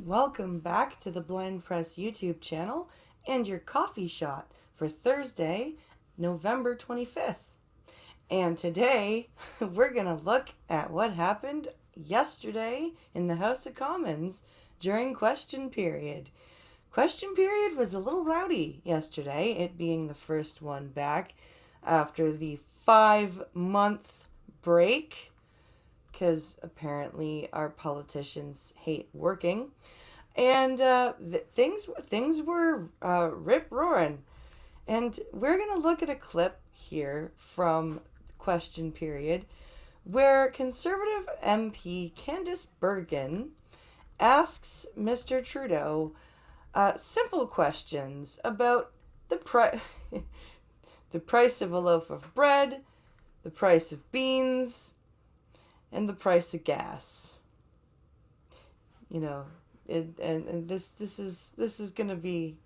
welcome back to the Blind Press YouTube channel and your coffee shot for Thursday, November 25th. And today, we're going to look at what happened yesterday in the House of Commons during question period. Question period was a little rowdy yesterday, it being the first one back after the 5-month break, because apparently our politicians hate working, and things were rip-roaring. And we're going to look at a clip here from question period where Conservative MP Candice Bergen asks Mr. Trudeau simple questions about the the price of a loaf of bread, the price of beans, and the price of gas. You know, this is gonna be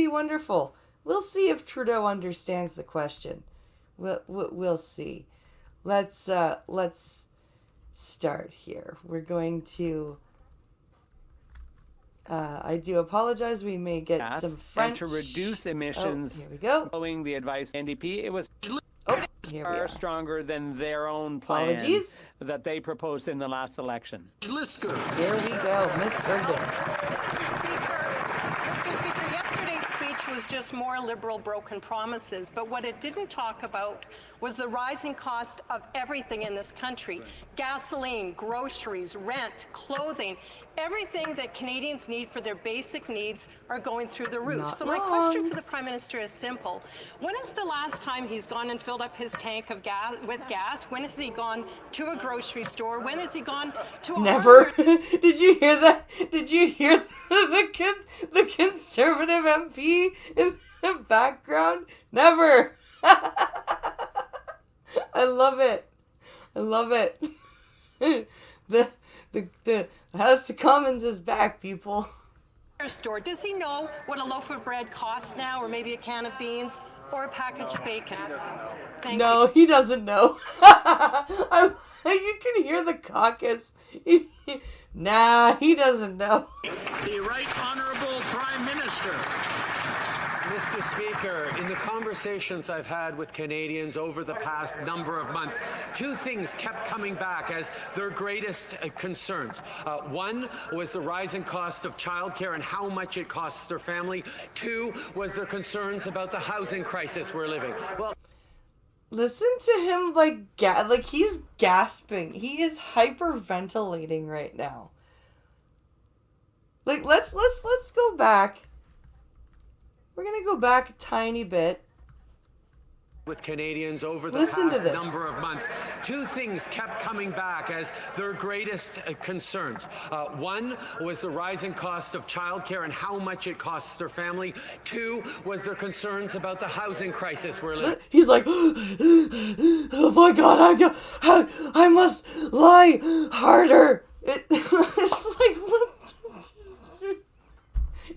wonderful. We'll see if Trudeau understands the question. We'll see. Let's start here. We're going to. I do apologize. We may get some French. And to reduce emissions. Here we go. Following the advice of NDP, it was far stronger than their own plan that they proposed in the last election. Here we go, Miss Bergen. Mr. Speaker, yesterday's speech was just more liberal broken promises, but what it didn't talk about was the rising cost of everything in this country. Gasoline, groceries, rent, clothing, everything that Canadians need for their basic needs are going through the roof. So my question for the Prime Minister is simple. When is the last time he's gone and filled up his tank of gas with gas? When has he gone to a grocery store? When has he gone to a Never. Did you hear that? Did you hear the Conservative MP in the background? Never. I love it. I love it. The House of Commons is back, people. Store. Does he know what a loaf of bread costs now, or maybe a can of beans, or a package of bacon? No, he doesn't know. You can hear the caucus. Nah, he doesn't know. The Right Honourable Prime Minister. Mr. Speaker, in the conversations I've had with Canadians over the past number of months, two things kept coming back as their greatest concerns. One was the rising cost of childcare and how much it costs their family. Two was their concerns about the housing crisis we're living. Well, listen to him like he's gasping. He is hyperventilating right now. Like let's go back. We're going to go back a tiny bit. With Canadians over the past number of months, two things kept coming back as their greatest concerns. One was the rising cost of childcare and how much it costs their family. Two was their concerns about the housing crisis we're living. He's like, oh my God, I must lie harder. It's like, what?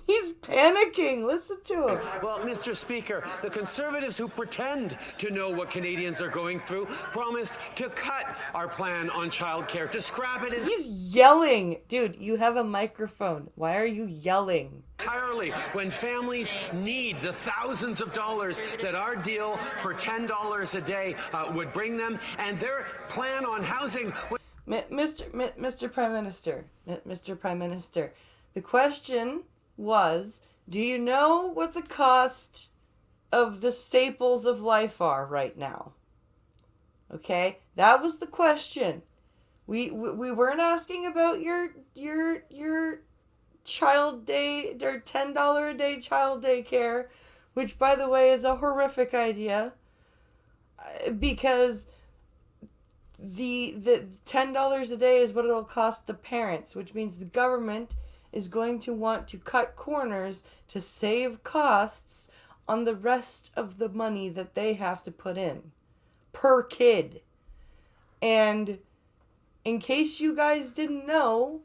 He's panicking. Listen to him. Well, Mr. Speaker, the Conservatives who pretend to know what Canadians are going through promised to cut our plan on childcare, to scrap it. He's yelling. Dude, you have a microphone. Why are you yelling? Entirely when families need the thousands of dollars that our deal for $10 a day would bring them, and their plan on housing. Mr. Prime Minister, Mr. Prime Minister, the question was, do you know what the cost of the staples of life are right now? Okay, that was the question. We weren't asking about your child day or $10 a day child daycare, which by the way is a horrific idea, because the $10 a day is what it'll cost the parents, which means the government is going to want to cut corners to save costs on the rest of the money that they have to put in per kid. And in case you guys didn't know,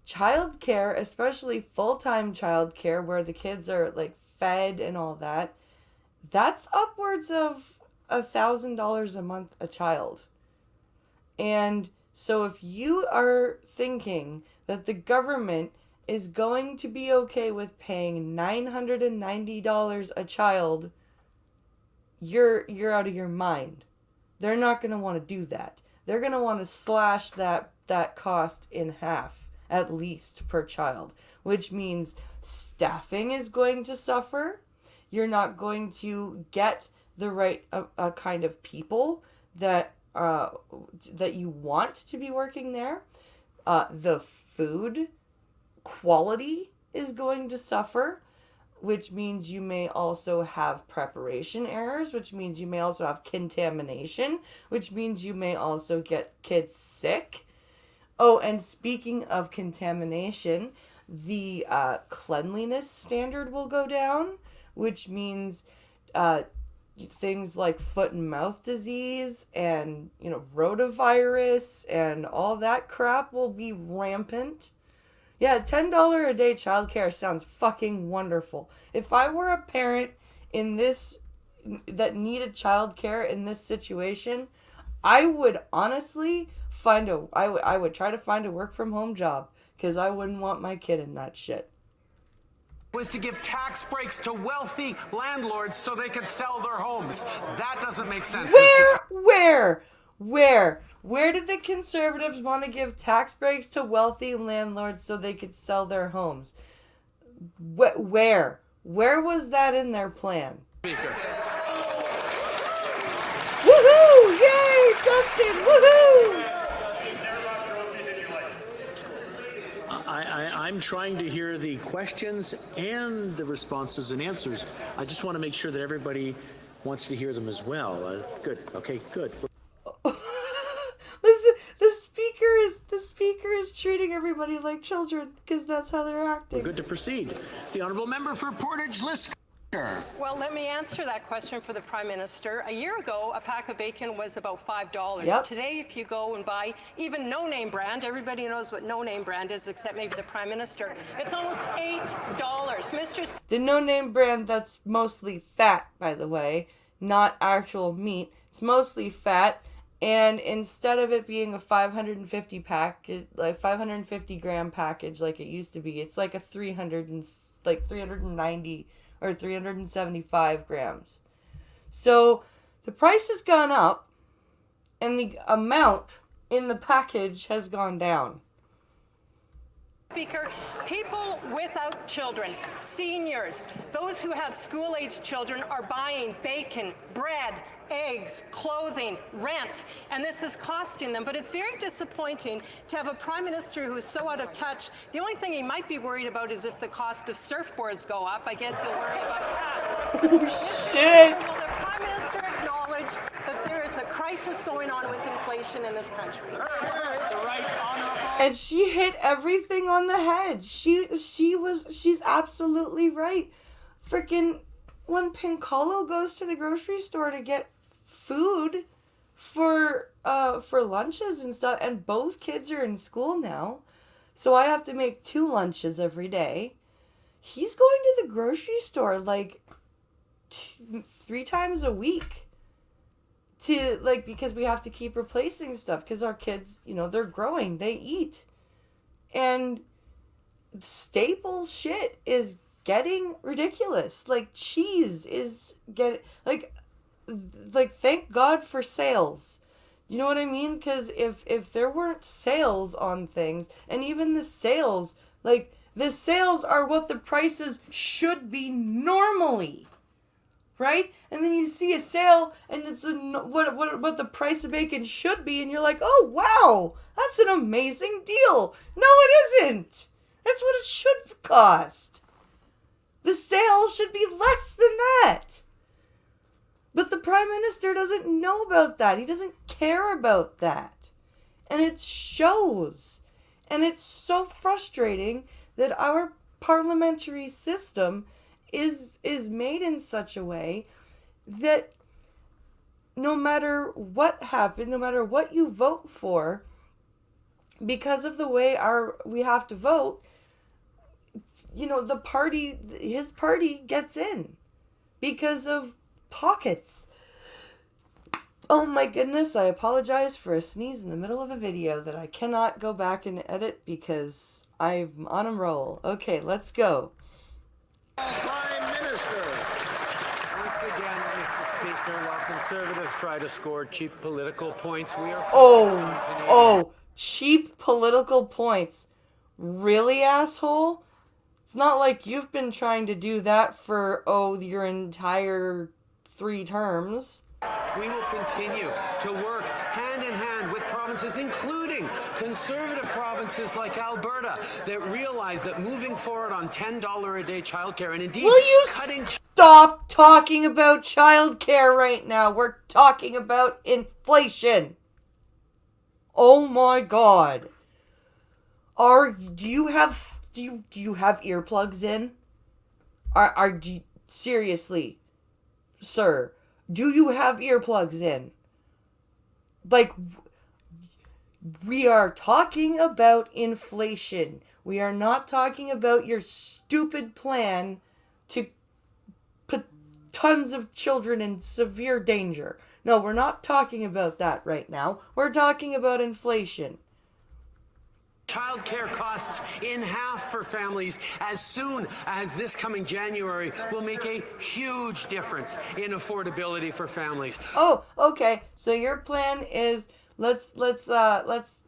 childcare, especially full-time childcare where the kids are like fed and all that, that's upwards of $1,000 a month a child. And so if you are thinking that the government is going to be okay with paying $990 a child, you're out of your mind. They're not going to want to do that. They're going to want to slash that cost in half, at least, per child, which means staffing is going to suffer. You're not going to get the right kind of people that you want to be working there. The food quality is going to suffer, which means you may also have preparation errors, which means you may also have contamination, which means you may also get kids sick. Oh, and speaking of contamination, the cleanliness standard will go down, which means things like foot and mouth disease and, rotavirus and all that crap will be rampant. Yeah, $10 a day childcare sounds fucking wonderful. If I were a parent that needed childcare in this situation, I would honestly I would try to find a work from home job, because I wouldn't want my kid in that shit. Was to give tax breaks to wealthy landlords so they could sell their homes. That doesn't make sense. Where did the Conservatives want to give tax breaks to wealthy landlords so they could sell their homes? Where was that in their plan? Speaker. Woohoo! Yay, Justin! Woohoo! I'm trying to hear the questions and the responses and answers. I just want to make sure that everybody wants to hear them as well. Good. Okay, good. Listen, the speaker is treating everybody like children, because that's how they're acting. We're good to proceed. The honourable member for Portage Lister. Well, let me answer that question for the Prime Minister. A year ago, a pack of bacon was about $5. Yep. Today, if you go and buy even no-name brand, everybody knows what no-name brand is except maybe the Prime Minister, it's almost $8. Mr. The no-name brand that's mostly fat, by the way, not actual meat. It's mostly fat, and instead of it being a 550 gram package like it used to be, it's like a 390 or 375 grams. So the price has gone up and the amount in the package has gone down. Speaker, people without children, seniors, those who have school-aged children are buying bacon, bread, eggs, clothing, rent, and this is costing them. But it's very disappointing to have a Prime Minister who is so out of touch. The only thing he might be worried about is if the cost of surfboards go up. I guess he'll worry about that. Oh, shit! Will the Prime Minister acknowledge that there is a crisis going on with inflation in this country? The right honourable. And she hit everything on the head. She's absolutely right. Freaking when Pincolo goes to the grocery store to get food for lunches and stuff, and both kids are in school now, so I have to make 2 lunches every day. He's going to the grocery store like 3 times a week because we have to keep replacing stuff because our kids, they're growing, they eat, and staple shit is getting ridiculous. Like cheese is getting like thank God for sales. You know what I mean? Because if there weren't sales on things, and even the sales are what the prices should be normally, right? And then you see a sale and it's what the price of bacon should be, and you're like, oh wow, that's an amazing deal. No, it isn't. That's what it should cost. The sale should be less than that. But the Prime Minister doesn't know about that. He doesn't care about that. And it shows. And it's so frustrating that our parliamentary system is made in such a way that no matter what happens, no matter what you vote for, because of the way we have to vote, his party gets in because of pockets. Oh my goodness, I apologize for a sneeze in the middle of a video that I cannot go back and edit because I'm on a roll. Okay, let's go. Prime Minister. Once again, Mr. Speaker, while Conservatives try to score cheap political points, we are focused on Canadians. Cheap political points. Really, asshole? It's not like you've been trying to do that for, your entire 3 terms. We will continue to work hand in hand with provinces, including conservative provinces like Alberta, that realize that moving forward on $10 a day childcare and indeed Will you stop talking about childcare right now? We're talking about inflation. Oh my God. Do you have earplugs in? Seriously, sir? Do you have earplugs in? Like, we are talking about inflation. We are not talking about your stupid plan to put tons of children in severe danger. No, we're not talking about that right now. We're talking about inflation. Childcare costs in half for families as soon as this coming January will make a huge difference in affordability for families. Oh, okay. So your plan is let's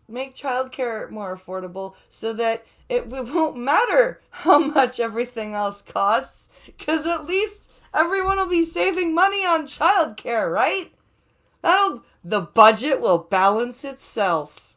make childcare more affordable so that it won't matter how much everything else costs, because at least everyone will be saving money on childcare, right? The budget will balance itself.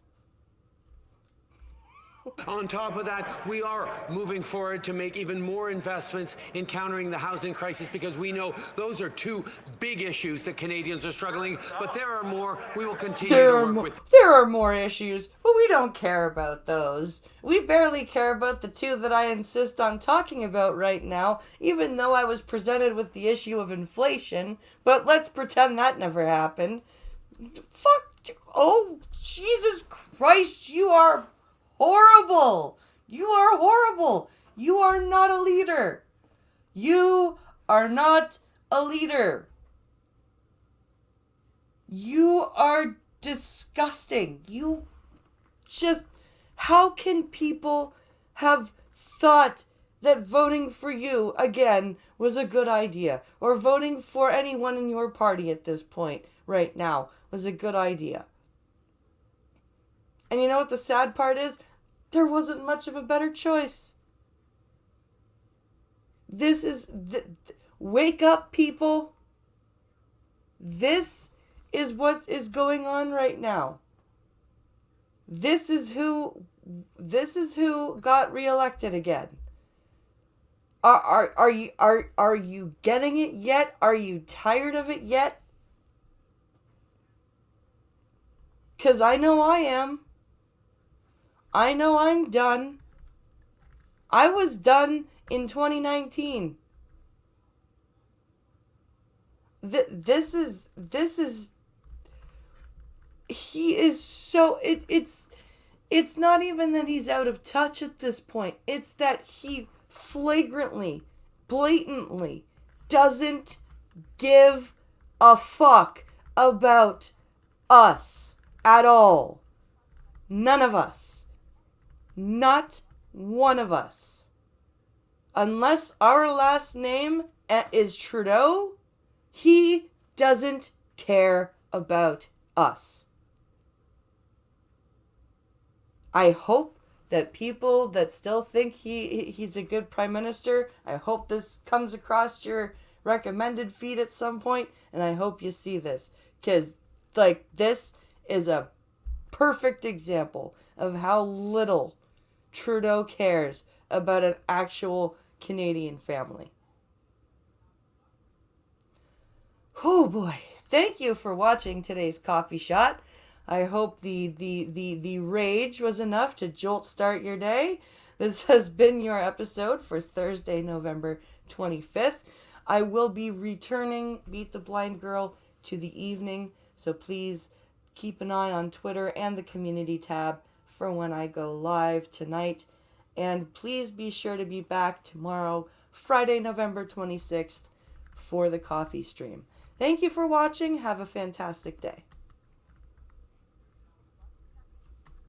On top of that, we are moving forward to make even more investments in countering the housing crisis, because we know those are 2 big issues that Canadians are struggling, but there are more. We will continue to work with. There are more issues, but we don't care about those. We barely care about the 2 that I insist on talking about right now, even though I was presented with the issue of inflation, but let's pretend that never happened. Oh, Jesus Christ, you are horrible. You are horrible. You are not a leader. You are not a leader. You are disgusting. How can people have thought that voting for you again was a good idea, or voting for anyone in your party at this point right now was a good idea? And you know what the sad part is? There wasn't much of a better choice. Wake up, people. This is what is going on right now. This is who got reelected again. Are you getting it yet? Are you tired of it yet? 'Cause I know I am. I know I'm done. I was done in 2019. He is so, it's not even that he's out of touch at this point. It's that he flagrantly, blatantly doesn't give a fuck about us at all. None of us. Not one of us. Unless our last name is Trudeau, he doesn't care about us. I hope that people that still think he's a good prime minister, I hope this comes across your recommended feed at some point, and I hope you see this. Because, this is a perfect example of how little Trudeau cares about an actual Canadian family. Oh boy. Thank you for watching today's Coffee Shot. I hope the rage was enough to jolt start your day. This has been your episode for Thursday, November 25th. I will be returning Beat the Blind Girl to the evening, so please keep an eye on Twitter and the community tab for when I go live tonight. And please be sure to be back tomorrow, Friday, November 26th, for the coffee stream. Thank you for watching. Have a fantastic day.